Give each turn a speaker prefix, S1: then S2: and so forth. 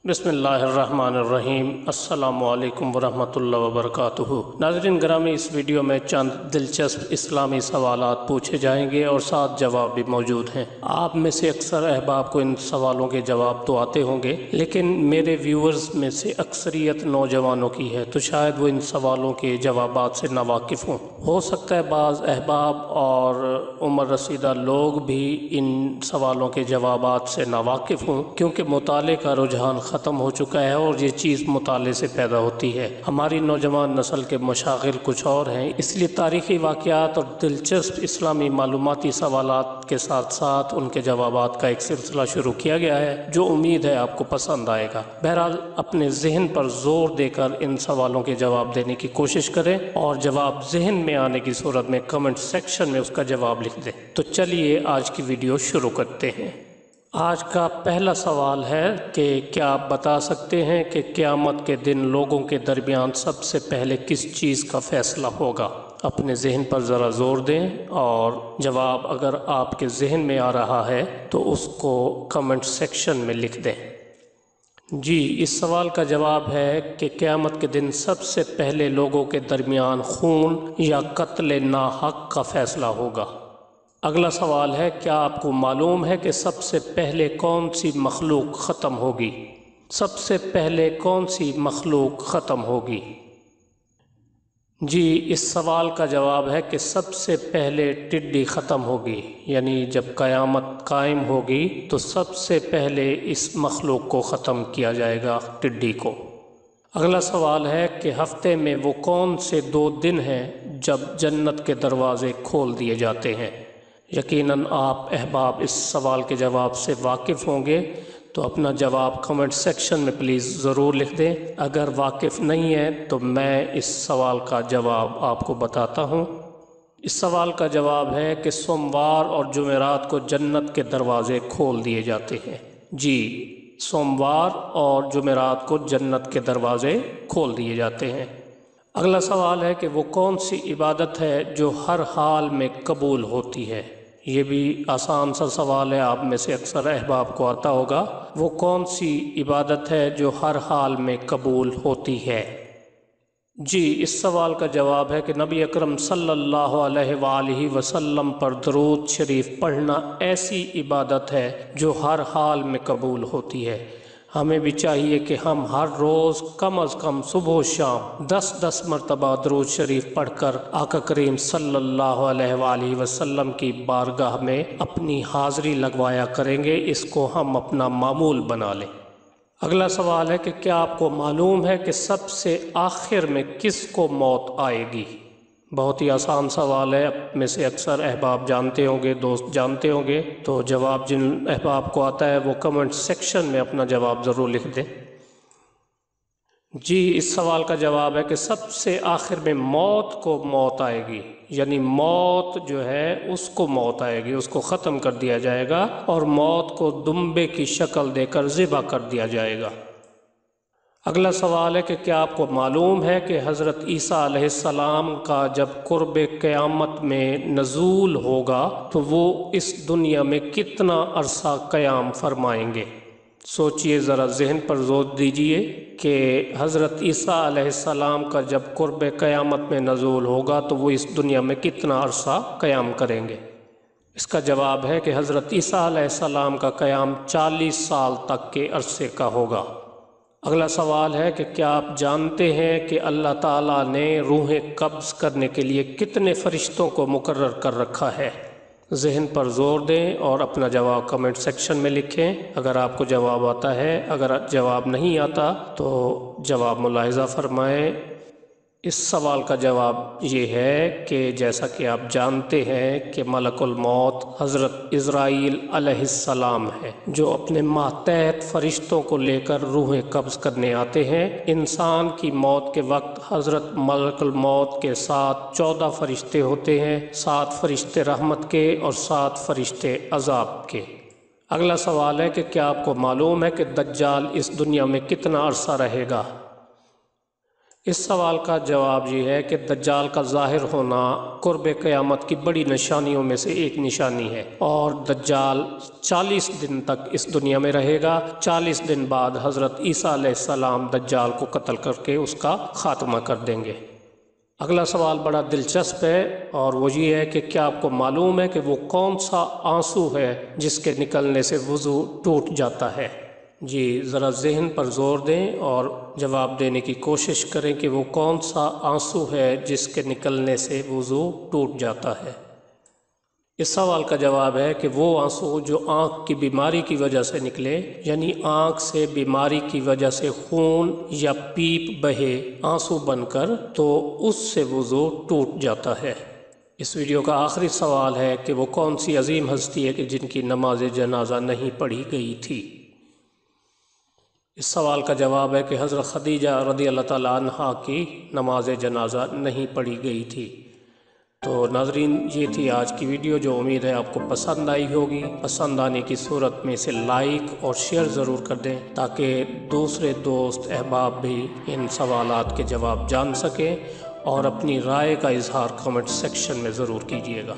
S1: بسم اللہ الرحمن الرحیم۔ السلام علیکم ورحمۃ اللہ وبرکاتہ۔ ناظرین گرامی، اس ویڈیو میں چند دلچسپ اسلامی سوالات پوچھے جائیں گے اور ساتھ جواب بھی موجود ہیں۔ آپ میں سے اکثر احباب کو ان سوالوں کے جواب تو آتے ہوں گے، لیکن میرے ویورز میں سے اکثریت نوجوانوں کی ہے، تو شاید وہ ان سوالوں کے جوابات سے ناواقف ہوں۔ ہو سکتا ہے بعض احباب اور عمر رسیدہ لوگ بھی ان سوالوں کے جوابات سے ناواقف ہوں، کیونکہ مطالعے کا رجحان ختم ہو چکا ہے اور یہ چیز مطالعے سے پیدا ہوتی ہے۔ ہماری نوجوان نسل کے مشاغل کچھ اور ہیں، اس لیے تاریخی واقعات اور دلچسپ اسلامی معلوماتی سوالات کے ساتھ ساتھ ان کے جوابات کا ایک سلسلہ شروع کیا گیا ہے، جو امید ہے آپ کو پسند آئے گا۔ بہرحال اپنے ذہن پر زور دے کر ان سوالوں کے جواب دینے کی کوشش کریں، اور جواب ذہن میں آنے کی صورت میں کمنٹ سیکشن میں اس کا جواب لکھ دیں۔ تو چلیے آج کی ویڈیو شروع کرتے ہیں۔ آج کا پہلا سوال ہے کہ کیا آپ بتا سکتے ہیں کہ قیامت کے دن لوگوں کے درمیان سب سے پہلے کس چیز کا فیصلہ ہوگا؟ اپنے ذہن پر ذرا زور دیں، اور جواب اگر آپ کے ذہن میں آ رہا ہے تو اس کو کمنٹ سیکشن میں لکھ دیں۔ جی، اس سوال کا جواب ہے کہ قیامت کے دن سب سے پہلے لوگوں کے درمیان خون یا قتل ناحق کا فیصلہ ہوگا۔ اگلا سوال ہے، کیا آپ کو معلوم ہے کہ سب سے پہلے کون سی مخلوق ختم ہوگی؟ سب سے پہلے کون سی مخلوق ختم ہوگی؟ جی، اس سوال کا جواب ہے کہ سب سے پہلے ٹڈی ختم ہوگی، یعنی جب قیامت قائم ہوگی تو سب سے پہلے اس مخلوق کو ختم کیا جائے گا، ٹڈی کو۔ اگلا سوال ہے کہ ہفتے میں وہ کون سے 2 دن ہیں جب جنت کے دروازے کھول دیے جاتے ہیں؟ یقیناً آپ احباب اس سوال کے جواب سے واقف ہوں گے، تو اپنا جواب کمنٹ سیکشن میں پلیز ضرور لکھ دیں۔ اگر واقف نہیں ہے تو میں اس سوال کا جواب آپ کو بتاتا ہوں۔ اس سوال کا جواب ہے کہ سوموار اور جمعرات کو جنت کے دروازے کھول دیے جاتے ہیں۔ جی، سوموار اور جمعرات کو جنت کے دروازے کھول دیے جاتے ہیں۔ اگلا سوال ہے کہ وہ کون سی عبادت ہے جو ہر حال میں قبول ہوتی ہے؟ یہ بھی آسان سا سوال ہے، آپ میں سے اکثر احباب کو آتا ہوگا۔ وہ کون سی عبادت ہے جو ہر حال میں قبول ہوتی ہے؟ جی، اس سوال کا جواب ہے کہ نبی اکرم صلی اللہ علیہ وآلہ وسلم پر درود شریف پڑھنا ایسی عبادت ہے جو ہر حال میں قبول ہوتی ہے۔ ہمیں بھی چاہیے کہ ہم ہر روز کم از کم صبح و شام 10 مرتبہ درود شریف پڑھ کر آقا کریم صلی اللہ علیہ وآلہ وسلم کی بارگاہ میں اپنی حاضری لگوایا کریں گے۔ اس کو ہم اپنا معمول بنا لیں۔ اگلا سوال ہے کہ کیا آپ کو معلوم ہے کہ سب سے آخر میں کس کو موت آئے گی؟ بہت ہی آسان سوال ہے، اب میں سے اکثر احباب جانتے ہوں گے، دوست جانتے ہوں گے، تو جواب جن احباب کو آتا ہے وہ کمنٹ سیکشن میں اپنا جواب ضرور لکھ دیں۔ جی، اس سوال کا جواب ہے کہ سب سے آخر میں موت کو موت آئے گی، یعنی موت جو ہے اس کو موت آئے گی، اس کو ختم کر دیا جائے گا اور موت کو دمبے کی شکل دے کر ذبح کر دیا جائے گا۔ اگلا سوال ہے کہ کیا آپ کو معلوم ہے کہ حضرت عیسیٰ علیہ السلام کا جب قرب قیامت میں نزول ہوگا تو وہ اس دنیا میں کتنا عرصہ قیام فرمائیں گے؟ سوچئے ذرا، ذہن پر زور دیجئے کہ حضرت عیسیٰ علیہ السلام کا جب قرب قیامت میں نزول ہوگا تو وہ اس دنیا میں کتنا عرصہ قیام کریں گے؟ اس کا جواب ہے کہ حضرت عیسیٰ علیہ السلام کا قیام 40 سال تک کے عرصے کا ہوگا۔ اگلا سوال ہے کہ کیا آپ جانتے ہیں کہ اللہ تعالیٰ نے روحیں قبض کرنے کے لیے کتنے فرشتوں کو مقرر کر رکھا ہے؟ ذہن پر زور دیں اور اپنا جواب کمنٹ سیکشن میں لکھیں اگر آپ کو جواب آتا ہے۔ اگر جواب نہیں آتا تو جواب ملاحظہ فرمائیں۔ اس سوال کا جواب یہ ہے کہ جیسا کہ آپ جانتے ہیں کہ ملک الموت حضرت عزرائیل علیہ السلام ہے، جو اپنے ماتحت فرشتوں کو لے کر روحیں قبض کرنے آتے ہیں۔ انسان کی موت کے وقت حضرت ملک الموت کے ساتھ 14 فرشتے ہوتے ہیں، 7 فرشتے رحمت کے اور 7 فرشتے عذاب کے۔ اگلا سوال ہے کہ کیا آپ کو معلوم ہے کہ دجال اس دنیا میں کتنا عرصہ رہے گا؟ اس سوال کا جواب یہ ہے کہ دجال کا ظاہر ہونا قرب قیامت کی بڑی نشانیوں میں سے ایک نشانی ہے، اور دجال 40 دن تک اس دنیا میں رہے گا۔ 40 دن بعد حضرت عیسیٰ علیہ السلام دجال کو قتل کر کے اس کا خاتمہ کر دیں گے۔ اگلا سوال بڑا دلچسپ ہے، اور وہ یہ ہے کہ کیا آپ کو معلوم ہے کہ وہ کون سا آنسو ہے جس کے نکلنے سے وضو ٹوٹ جاتا ہے؟ جی ذرا ذہن پر زور دیں اور جواب دینے کی کوشش کریں کہ وہ کون سا آنسو ہے جس کے نکلنے سے وضو ٹوٹ جاتا ہے۔ اس سوال کا جواب ہے کہ وہ آنسو جو آنکھ کی بیماری کی وجہ سے نکلے، یعنی آنکھ سے بیماری کی وجہ سے خون یا پیپ بہے آنسو بن کر، تو اس سے وضو ٹوٹ جاتا ہے۔ اس ویڈیو کا آخری سوال ہے کہ وہ کون سی عظیم ہستی ہے کہ جن کی نماز جنازہ نہیں پڑھی گئی تھی؟ اس سوال کا جواب ہے کہ حضرت خدیجہ رضی اللہ تعالیٰ عنہا کی نماز جنازہ نہیں پڑھی گئی تھی۔ تو ناظرین، یہ تھی آج کی ویڈیو، جو امید ہے آپ کو پسند آئی ہوگی۔ پسند آنے کی صورت میں اسے لائک اور شیئر ضرور کر دیں تاکہ دوسرے دوست احباب بھی ان سوالات کے جواب جان سکیں، اور اپنی رائے کا اظہار کمنٹ سیکشن میں ضرور کیجیے گا۔